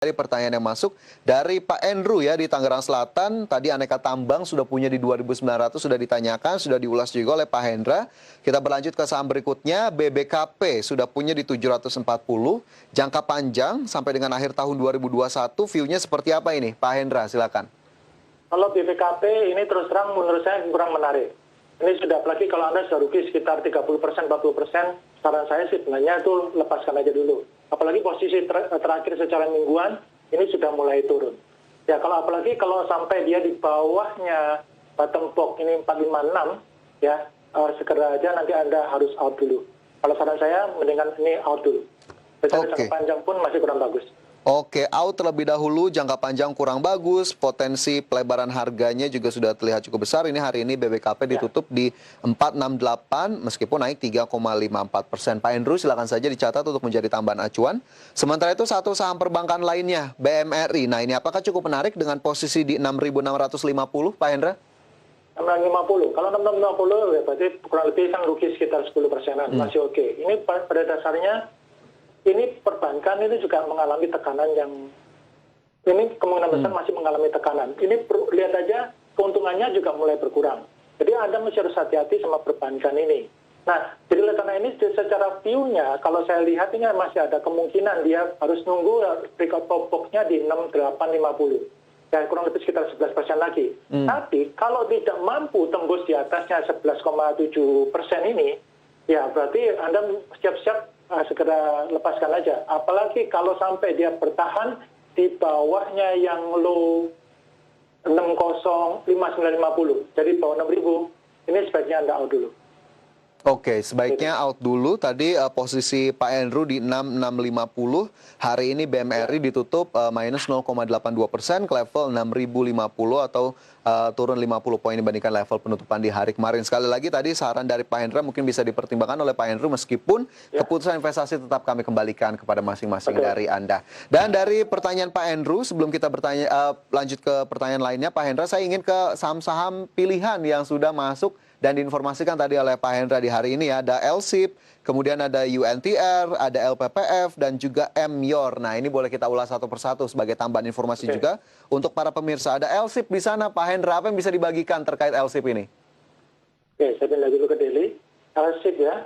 Dari pertanyaan yang masuk dari Pak Andrew ya di Tangerang Selatan, tadi aneka tambang sudah punya di 2.900 sudah ditanyakan, sudah diulas juga oleh Pak Hendra. Kita berlanjut ke saham berikutnya, BBKP sudah punya di 740, jangka panjang sampai dengan akhir tahun 2021, view-nya seperti apa ini? Pak Hendra, silakan. Kalau BBKP ini terus terang menurut saya kurang menarik. Ini sudah, apalagi kalau Anda sudah rugi sekitar 30%, 40%, saran saya sih sebenarnya itu lepaskan aja dulu. Apalagi posisi terakhir secara mingguan, ini sudah mulai turun. Ya kalau apalagi kalau sampai dia di bawahnya bottom box ini 456, ya segera aja nanti Anda harus out dulu. Kalau saran saya, mendingan ini out dulu. Secara jangka panjang pun masih kurang bagus. Oke, out terlebih dahulu, jangka panjang kurang bagus, potensi pelebaran harganya juga sudah terlihat cukup besar. Ini hari ini BBKP ditutup di 468, meskipun naik 3,54%. Pak Andrew, silakan saja dicatat untuk menjadi tambahan acuan. Sementara itu satu saham perbankan lainnya, BMRI. Nah ini apakah cukup menarik dengan posisi di 6.650, Pak Hendra? 650. Kalau 650 ya berarti kurang lebih kan rugi sekitar 10%-an, masih oke. Ini pada dasarnya ini perbankan ini juga mengalami tekanan yang ini kemungkinan besar masih mengalami tekanan. Ini lihat aja keuntungannya juga mulai berkurang. Jadi Anda mesti harus hati-hati sama perbankan ini. Nah, jadi oleh karena ini secara view-nya kalau saya lihat ini masih ada kemungkinan dia harus nunggu breakout top box-nya di 6850. Ya kurang lebih sekitar 11% lagi. Tapi kalau tidak mampu tembus di atasnya 11,7% ini, ya berarti Anda siap-siap segera lepaskan aja. Apalagi kalau sampai dia bertahan di bawahnya yang low 605950. Jadi bawah 6000, ini sebaiknya Anda out dulu. Oke, sebaiknya out dulu. Tadi posisi Pak Andrew di 6650. Hari ini BMRI ditutup minus 0,82% ke level 6050 atau turun 50 poin dibandingkan level penutupan di hari kemarin. Sekali lagi tadi saran dari Pak Hendra mungkin bisa dipertimbangkan oleh Pak Andrew meskipun keputusan investasi tetap kami kembalikan kepada masing-masing dari Anda. Dan dari pertanyaan Pak Andrew, sebelum kita lanjut ke pertanyaan lainnya, Pak Hendra, saya ingin ke saham-saham pilihan yang sudah masuk dan diinformasikan tadi oleh Pak Hendra di hari ini ya. Ada LSIP, kemudian ada UNTR, ada LPPF, dan juga MYOR. Nah ini boleh kita ulas satu persatu sebagai tambahan informasi juga untuk para pemirsa. Ada LSIP di sana, Pak Hendra, apa yang bisa dibagikan terkait LSIP ini? Oke, saya pindah dulu ke Daily. LSIP ya.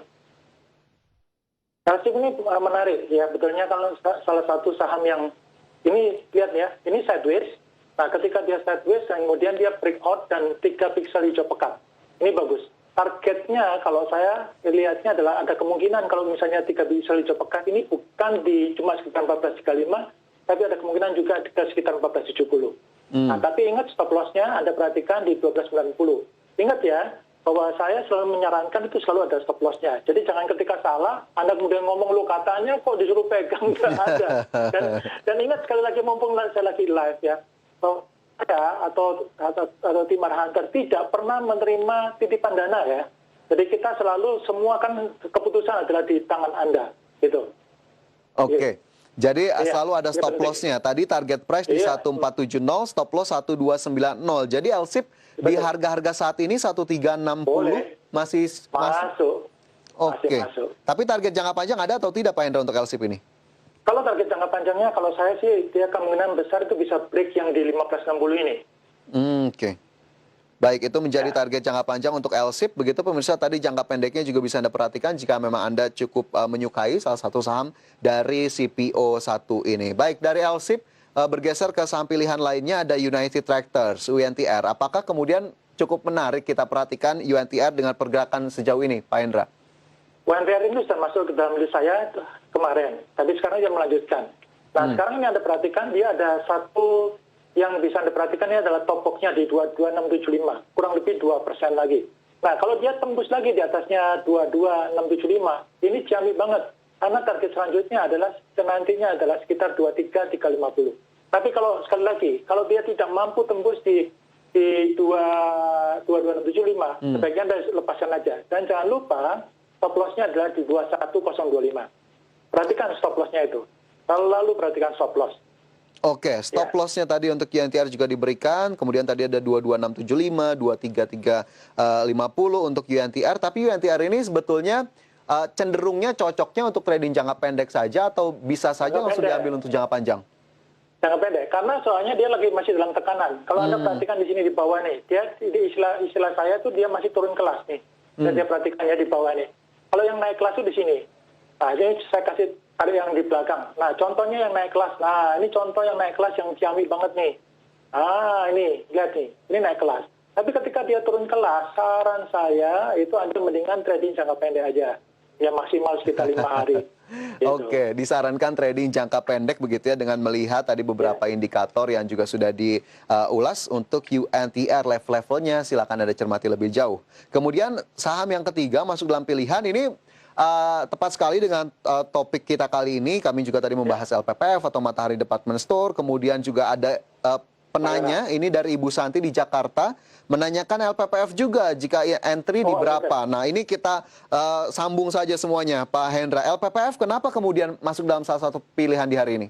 LSIP ini menarik ya, betulnya kalau salah satu saham yang ini lihat ya, ini sideways. Nah ketika dia sideways, kemudian dia breakout dan 3 pixel hijau pekat. Ini bagus. Targetnya kalau saya lihatnya adalah ada kemungkinan kalau misalnya 3 pixel hijau pekat ini bukan di cuma sekitar 1435, tapi ada kemungkinan juga di sekitar 1470. Nah, tapi ingat stop loss-nya Anda perhatikan di 1290. Ingat ya, bahwa saya selalu menyarankan itu selalu ada stop loss-nya. Jadi jangan ketika salah, Anda kemudian ngomong, lo katanya kok disuruh pegang, nggak ada. Dan ingat sekali lagi, mumpung saya lagi live ya, bahwa saya atau tim Hunter tidak pernah menerima titipan dana ya. Jadi kita selalu semua kan keputusan adalah di tangan Anda gitu. Oke. Jadi selalu ada stop loss-nya. Tadi target price di 1470, stop loss 1290. Jadi LSIP di harga-harga saat ini 1360 masih masuk. Oke. Tapi target jangka panjang ada atau tidak Pak Hendra untuk LSIP ini? Kalau target jangka panjangnya, kalau saya sih, dia kemungkinan besar itu bisa break yang di 1560 ini. Oke. Baik, itu menjadi target jangka panjang untuk LSIP. Begitu pemirsa, tadi jangka pendeknya juga bisa Anda perhatikan jika memang Anda cukup menyukai salah satu saham dari CPO1 ini. Baik, dari LSIP bergeser ke saham pilihan lainnya ada United Tractors, UNTR. Apakah kemudian cukup menarik kita perhatikan UNTR dengan pergerakan sejauh ini, Pak Hendra? UNTR ini sudah masuk ke dalam list saya kemarin, tapi sekarang dia melanjutkan. Nah, sekarang ini Anda perhatikan, dia ada satu yang bisa Anda perhatikan ini adalah top box-nya di 22675, kurang lebih 2% lagi. Nah, kalau dia tembus lagi di atasnya 22675, ini ciamik banget. Karena target selanjutnya adalah, nantinya adalah sekitar 23350. Tapi kalau sekali lagi, kalau dia tidak mampu tembus di 22675, sebaiknya Anda lepaskan aja. Dan jangan lupa, stop loss-nya adalah di 21025. Perhatikan stop loss-nya itu. Lalu perhatikan stop loss. Oke, stop loss-nya tadi untuk UNTR juga diberikan. Kemudian tadi ada 22675, 23350 untuk UNTR. Tapi UNTR ini sebetulnya cenderungnya cocoknya untuk trading jangka pendek saja atau bisa saja langsung diambil untuk jangka panjang? jangka pendek. Karena soalnya dia lagi masih dalam tekanan. Kalau Anda perhatikan di sini di bawah nih, dia di istilah saya tuh dia masih turun kelas nih. Dan dia perhatikan ya di bawah nih. Kalau yang naik kelas tuh di sini. Nah, ini saya kasih tarik yang di belakang. Nah, contohnya yang naik kelas. Nah, ini contoh yang naik kelas yang ciamik banget nih. Ah, ini, lihat nih. Ini naik kelas. Tapi ketika dia turun kelas, saran saya itu Anda mendingan trading jangka pendek aja. Ya maksimal sekitar 5 hari. Gitu. Oke, disarankan trading jangka pendek begitu ya dengan melihat tadi beberapa indikator yang juga sudah diulas untuk UNTR level-levelnya. Silakan Anda cermati lebih jauh. Kemudian saham yang ketiga masuk dalam pilihan ini tepat sekali dengan topik kita kali ini. Kami juga tadi membahas LPPF atau Matahari Department Store. Kemudian juga ada penanya ini dari Ibu Santi di Jakarta menanyakan LPPF juga jika entry di berapa. Nah ini kita sambung saja semuanya Pak Hendra. LPPF kenapa kemudian masuk dalam salah satu pilihan di hari ini?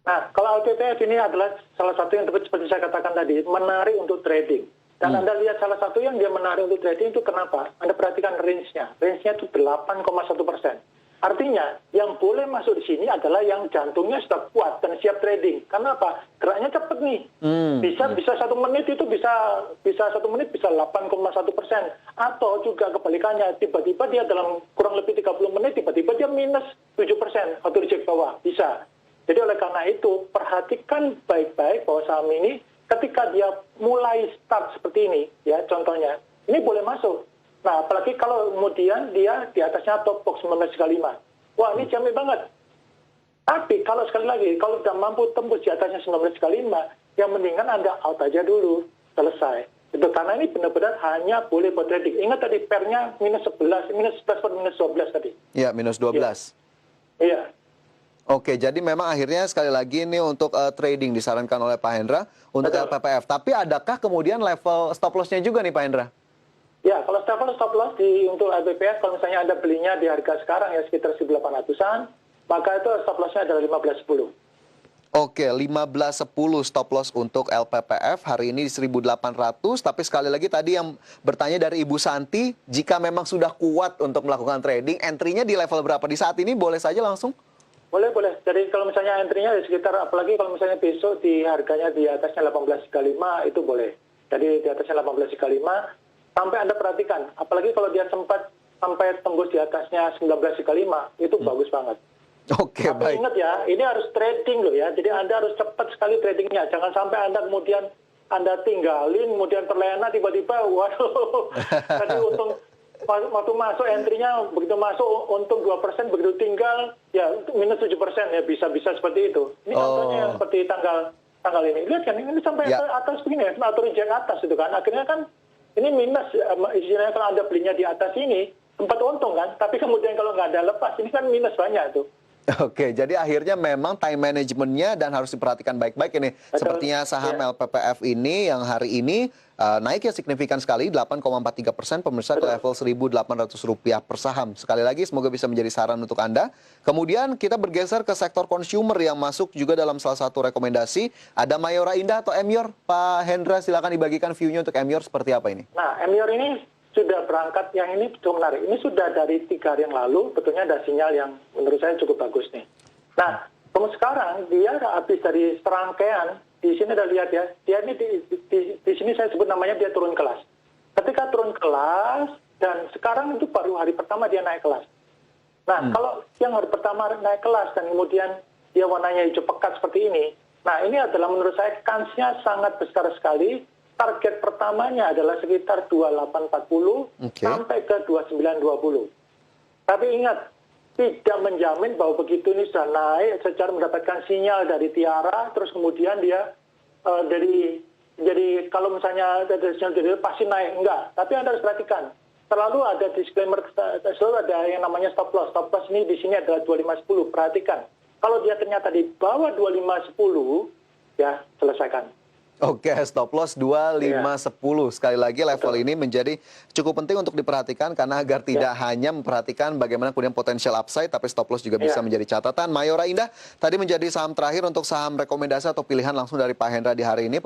Nah kalau LPPF ini adalah salah satu yang seperti saya katakan tadi menarik untuk trading. Dan Anda lihat salah satu yang dia menarik untuk trading itu kenapa? Anda perhatikan range-nya. Range-nya itu 8,1%. Artinya, yang boleh masuk di sini adalah yang jantungnya sudah kuat dan siap trading. Karena apa? Geraknya cepat nih. Bisa 1 menit itu bisa 1 menit bisa 8,1%. Atau juga kebalikannya, tiba-tiba dia dalam kurang lebih 30 menit, tiba-tiba dia minus 7% atau di bawah. Bisa. Jadi oleh karena itu, perhatikan baik-baik bahwa saham ini ketika dia mulai start seperti ini, ya contohnya, ini boleh masuk. Nah, apalagi kalau kemudian dia di atasnya top box 19,5. Wah, ini jamin banget. Tapi kalau sekali lagi, kalau sudah mampu tembus di atasnya 19,5, yang mendingan Anda out aja dulu. Selesai. Itu karena ini benar-benar hanya boleh buat trading. Ingat tadi pairnya minus 11, minus 11 per minus 12 tadi. Iya, minus 12. Iya. Oke, jadi memang akhirnya sekali lagi ini untuk trading disarankan oleh Pak Hendra untuk LPPF. Tapi adakah kemudian level stop loss-nya juga nih Pak Hendra? Ya, kalau stop loss untuk LPPF, kalau misalnya Anda belinya di harga sekarang ya sekitar 1.800-an, maka itu stop loss-nya adalah 15.10. Oke, 15.10 stop loss untuk LPPF hari ini di 1.800. Tapi sekali lagi tadi yang bertanya dari Ibu Santi, jika memang sudah kuat untuk melakukan trading, entry-nya di level berapa? Di saat ini boleh saja langsung? Boleh. Jadi kalau misalnya entry-nya di sekitar, apalagi kalau misalnya besok di harganya di atasnya 18,5 itu boleh. Jadi di atasnya 18,5 sampai Anda perhatikan, apalagi kalau dia sempat sampai tembus di atasnya 19,5 itu bagus banget. Oke, tapi baik. ingat ya, ini harus trading loh ya. Jadi Anda harus cepat sekali tradingnya. Jangan sampai Anda kemudian Anda tinggalin, kemudian terlena tiba-tiba, waduh, tadi untung waktu masuk entry-nya begitu masuk untung 2%, begitu tinggal ya minus 7% ya bisa seperti itu. Ini contohnya seperti tanggal ini. Lihat kan ini sampai atas begini ya, atau reject atas itu kan. Akhirnya kan ini minus, istilahnya kalau Anda belinya di atas ini sempat untung kan, tapi kemudian kalau nggak ada lepas ini kan minus banyak tuh. Oke, jadi akhirnya memang time managementnya dan harus diperhatikan baik-baik ini. Betul. Sepertinya saham LPPF ini yang hari ini naiknya signifikan sekali 8,43% pemirsa ke level Rp1.800 per saham. Sekali lagi semoga bisa menjadi saran untuk Anda. Kemudian kita bergeser ke sektor consumer yang masuk juga dalam salah satu rekomendasi. Ada Mayora Indah atau Emyor? Pak Hendra silakan dibagikan view-nya untuk Emyor seperti apa ini? Nah, Emyor ini sudah berangkat, yang ini cukup menarik. Ini sudah dari 3 hari yang lalu, betulnya ada sinyal yang menurut saya cukup bagus nih. Nah, kemudian sekarang dia habis dari serangkaian, di sini ada lihat ya, dia ini di sini saya sebut namanya dia turun kelas. Ketika turun kelas, dan sekarang itu baru hari pertama dia naik kelas. Nah, kalau yang hari pertama naik kelas, dan kemudian dia warnanya hijau pekat seperti ini, nah ini adalah menurut saya kansnya sangat besar sekali. Target pertamanya adalah sekitar 2840 sampai ke 2920. Tapi ingat, tidak menjamin bahwa begitu ini sudah naik secara mendapatkan sinyal dari Tiara, terus kemudian dia jadi kalau misalnya ada sinyal dari pasti naik, enggak. Tapi Anda harus perhatikan, selalu ada disclaimer, selalu ada yang namanya stop loss. Stop loss ini di sini adalah 2510. Perhatikan, kalau dia ternyata di bawah 2510, ya selesaikan. Oke, stop loss 2510. Sekali lagi level ini menjadi cukup penting untuk diperhatikan karena agar tidak hanya memperhatikan bagaimana kemudian potensial upside, tapi stop loss juga bisa menjadi catatan. Mayora Indah tadi menjadi saham terakhir untuk saham rekomendasi atau pilihan langsung dari Pak Hendra di hari ini.